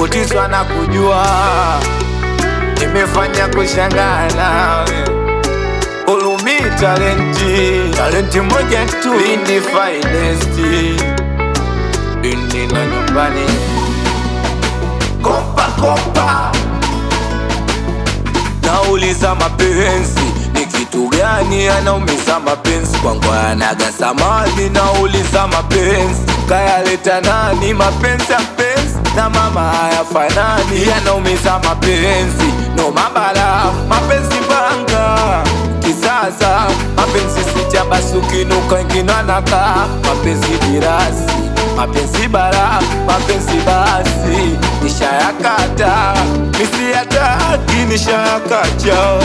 kutizwa na kujua, nimefanya kushangaa nawe. Ulumi talenti moja tu, Lindi finest, Lindi na nyumbani. Kopa nauliza mapenzi ni kitu gani, anaumiza mapenzi kwangu anaga samani. Nauliza mapenzi kayaleta nani, mapenzi ya mpenzi na mama hayafanani. Yanaumiza mapenzi no mabala, mapenzi banga kisasa, mapenzi sijabasi ukinuka inginanaka, mapenzi dirasi, mapenzi bara, mapenzi basi nishayakata, nisiyataki nishayakacha.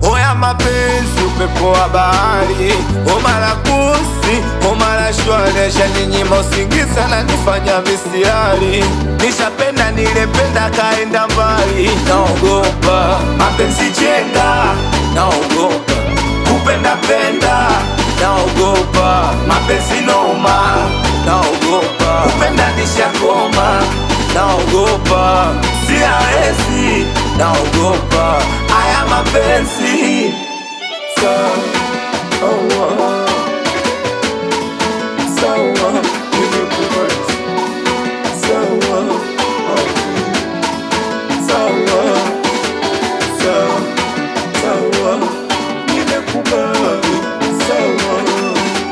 Oya mapenzi upepo wa bahari, omala kusi, omala shwalesha ninyima usingizi na nifanya misiari. Nishapenda nilependa kaenda mbali, naogopa mapenzi chenga, naogopa kupenda penda, naogopa mapenzi noma, naogopa kupenda nishakoma, naogopa siawezi, naogopa haya mapenzi.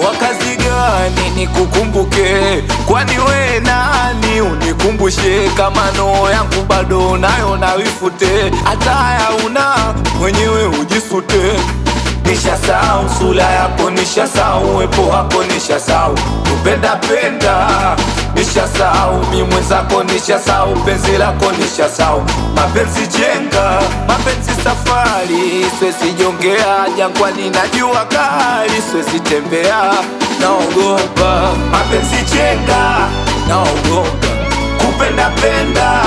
Wakazi gani nikukumbuke, kwani we nani unikumbushe, kama no yangu bado nayo nawifute, hata haya una mwenyewe ujisute. Nishasahau sura yako, nishasahau uwepo wako, nishasahau kupenda penda, nishasahau mi mwenzako, nishasahau penzi lako, nishasahau mapenzi jenga, mapenzi safari, siwezi jongea jangwani na jua kali, siwezi tembea, naogopa mapenzi jenga, naogopa kupenda penda,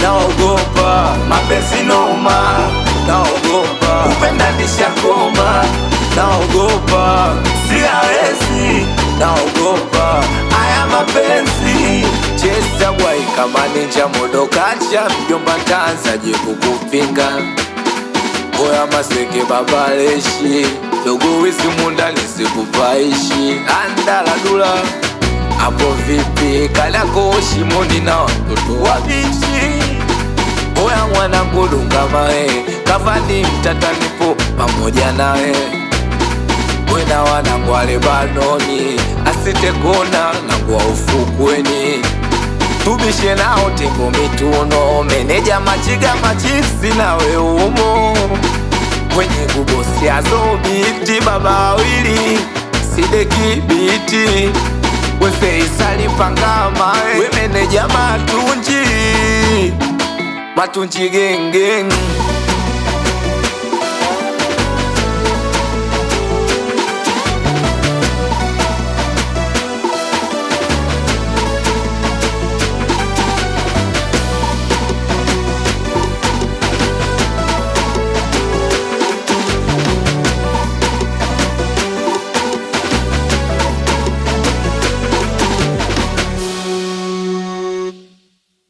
naogopa mapenzi noma, naogopa kupenda nishakoma, naogopa siawezi, naogopa haya mapenzi. Chesa bwai kama ninja modo kacha, mjomba ntaanza je kukupinga. Oya maseke babaleshi, dogo wisi munda nisikupaishi. Andala dula hapo vipi, kalako shimoni na watoto wabishi. Oya mwanangu dunga mae, kafani mtata nipo pamoja nae. Wena wanangu wa Lebanoni, asite kona nangu wa ufukweni. Tubishe nao tembo mituno, meneja machiga machisi na we umo. Kwenye kubosi azo biti baba wili, sideki biti. Wefe isali pangama, we meneja matunji, matunji geng geng.